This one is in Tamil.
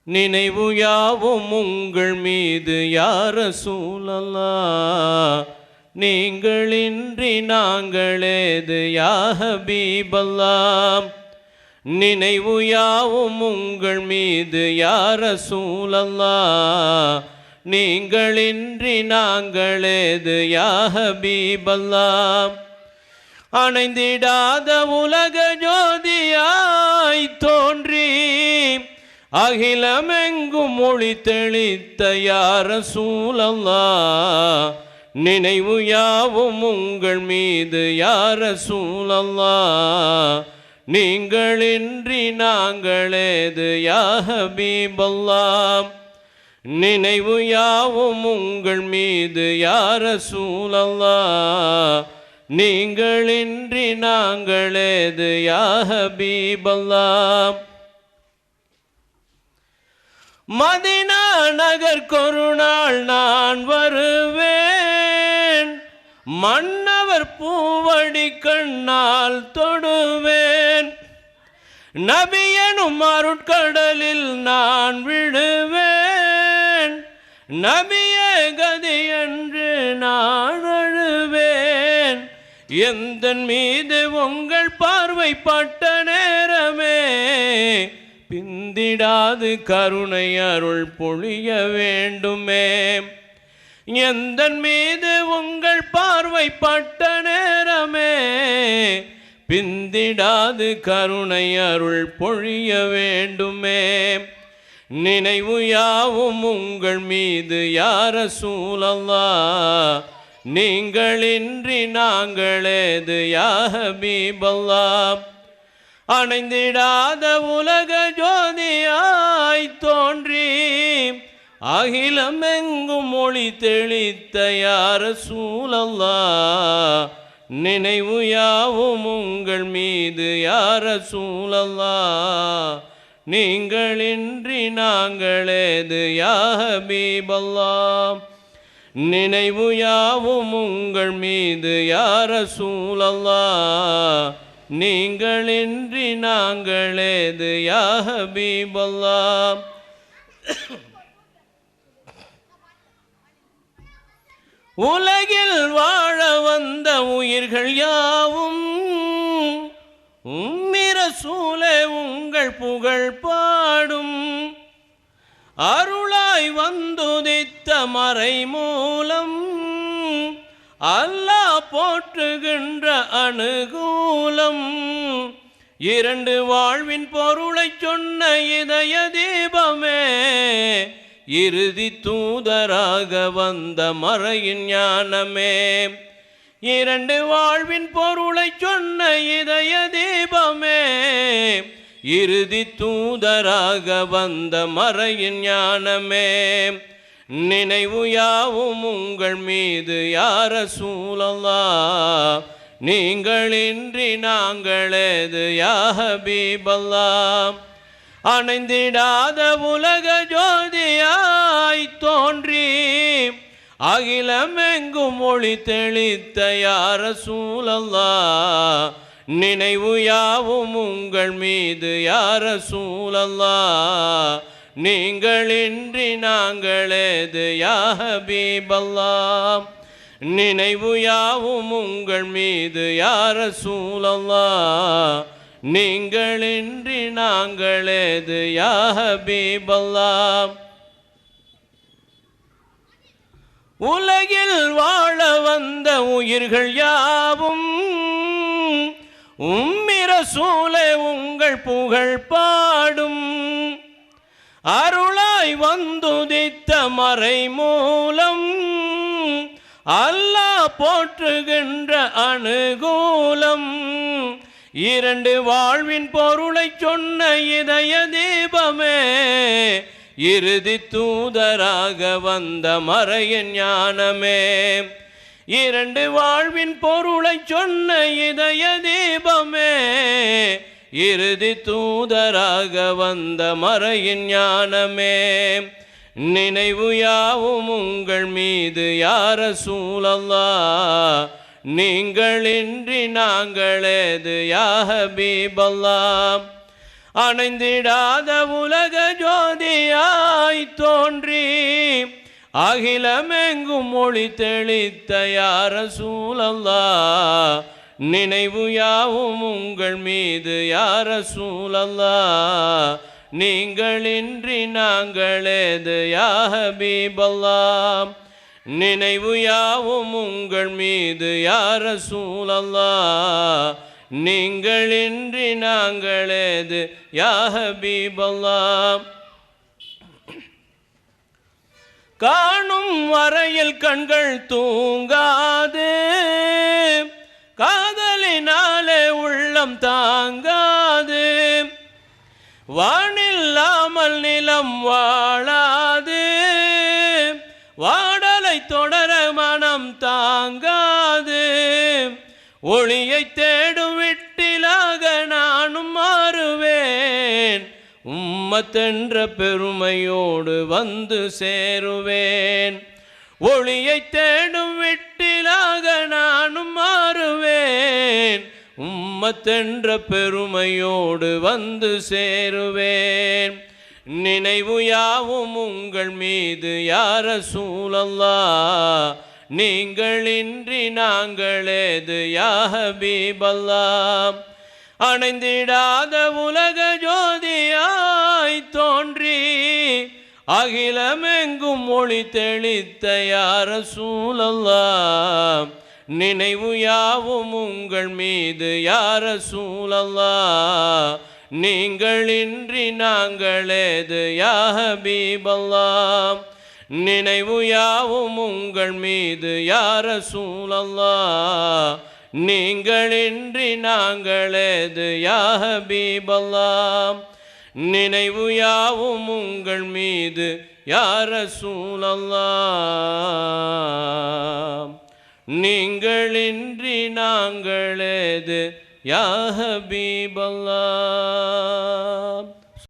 நினைவு யாவும் உங்கள் மீது யா ரசூலல்லாஹ், நீங்களின்றி நாங்களேது யா ஹபீபல்லாஹ். நினைவு யாவும் உங்கள் மீது யா ரசூலல்லாஹ், நீங்களின்றி நாங்களேது யா ஹபீபல்லாஹ். அணைந்திடாத உலக ஜோதியாய் தோன்றி அகிலமெங்கும் ஒளி தெளித்த யா ரசூலல்லாஹ், நினைவு யாவும் உங்கள் மீது யா ரசூலல்லாஹ், நீங்களின்றி நாங்களேது யா ஹபீபல்லாஹ். நினைவு யாவும் உங்கள் மீது யா ரசூலல்லாஹ், நீங்களின்றி நாங்களேது யா ஹபீபல்லாஹ். மதீனா நகர்க்கொரு நாள் நான் வருவேன், மன்னவர் பூவடி கண்ணால் தொடுவேன், நபியனும் அருட்கடலில் நான் விழுவேன், நபியே கதி என்று நான் அழுவேன். எந்தன் மீது உங்கள் பார்வை பட்ட நேரமே பிந்திடாது கருணை அருள் பொழிய வேண்டுமே. எந்தன் மீது உங்கள் பார்வை பட்ட நேரமே பிந்திடாது கருணை அருள் பொழிய வேண்டுமே. நினைவு யாவும் உங்கள் மீது யா ரசூலல்லாஹ், நீங்களின்றி நாங்களேது யா ஹபீபல்லாஹ். அணைந்திடாத உலக ஜோதியாய் தோன்றி அகிலமெங்கும் ஒளி தெளித்த யா ரசூலல்லாஹ், நினைவு யாவும் உங்கள் மீது யா ரசூலல்லாஹ், நீங்களின்றி நாங்களேது யா ஹபீபல்லாஹ். நினைவு யாவும் உங்கள் மீது யா ரசூலல்லாஹ், நீங்களின்றி நாங்களேது யா ஹபீபல்லாஹ். உலகில் வாழ வந்த உயிர்கள் யாவும் உம்மி ரசூலே உங்கள் புகழ் பாடும், அருளாய் வந்துதித்த மறை மூலம் அல்லாஹ் போற்றுகின்ற அனுகூலம். இரண்டு வாழ்வின் பொருளை சொன்ன இதய தீபமே, இறுதி தூதராக வந்த மறையின் ஞானமே. இரண்டு வாழ்வின் பொருளை சொன்ன இதய தீபமே, இறுதி தூதராக வந்த மறையின் ஞானமே. நினைவு யாவும் உங்கள் மீது யா ரசூலல்லாஹ், நீங்களின்றி நாங்களேது யா ஹபீபல்லாஹ். அணைந்திடாத உலக ஜோதியாய் தோன்றி அகிலமெங்கும் ஒளி தெளித்த யா ரசூலல்லாஹ், நினைவு யாவும் உங்கள் மீது யா ரசூலல்லாஹ், நீங்களின்றி நாங்களேது யா ஹபீபல்லாஹ். நினைவு யாவும் உங்கள் மீது யா ரசூலல்லாஹ், நீங்களின்றி நாங்களேது யா ஹபீபல்லாஹ். உலகில் வாழ வந்த உயிர்கள் யாவும் உம்மி ரசூலே உங்கள் புகழ் பாடும், அருளாய் வந்துதித்த மறை மூலம் அல்லாஹ் போற்றுகின்ற அனுகூலம். இரண்டு வாழ்வின் பொருளை சொன்ன இதய தீபமே, இறுதி தூதராக வந்த மறையின் ஞானமே. இரண்டு வாழ்வின் பொருளை சொன்ன இதய தீபமே, இறுதி தூதராக வந்த மறையின் ஞானமே. நினைவு யாவும் உங்கள் மீது யா ரசூலல்லாஹ், நீங்களின்றி நாங்களேது யா ஹபீபல்லாஹ். அணைந்திடாத உலக ஜோதியா தோன்றி அகிலமெங்கும் மொழி தெளித்த யா ரசூலல்லாஹ் நினைவு யாவும் உங்கள் மீது யா ரசூலல்லாஹ் நீங்களின்றி நாங்களேது யா ஹபீபல்லாஹ் நினைவு யாவும் உங்கள் மீது யா ரசூலல்லாஹ் நீங்களின்றி நாங்களேது யா ஹபீபல்லாஹ் காணும் வரையில் கண்கள் தூங்காது காதலினாலே உள்ளம் தாங்காது வானில்லாமல் நிலம் வாழாது வாடலை தொடர மனம் தாங்காது ஒளியை தேடும் விட்டிலாக நானும் மாறுவேன் உம்மத்தென்ற பெருமையோடு வந்து சேருவேன் ஒளியை தேடும் விட்டிலாக நானும் மாறுவேன் உம்மத்தென்ற பெருமையோடு வந்து சேருவேன் நினைவு யாவும் உங்கள் மீது யா ரசூலல்லாஹ் நீங்களின்றி நாங்களேது யா ஹபீபல்லாஹ் அணைந்திடாத உலக ஜோதியாய் தோன்றி அகிலமெங்கும் மொழி தெளித்த யா ரசூலல்லாஹ் நினைவு யாவும் உங்கள் மீது யா ரசூலல்லாஹ் நீங்களின்றி நாங்களேது யா ஹபீபல்லாஹ் நினைவு யாவும் உங்கள் மீது யா ரசூலல்லாஹ் நீங்களின்றி நாங்களேது யா ஹபீபல்லாஹ் நினைவு யாவும் உங்கள் மீது யா ரசூலல்லாஹ் நீங்களின்றி நாங்களேது யா ஹபீபல்லாஹ்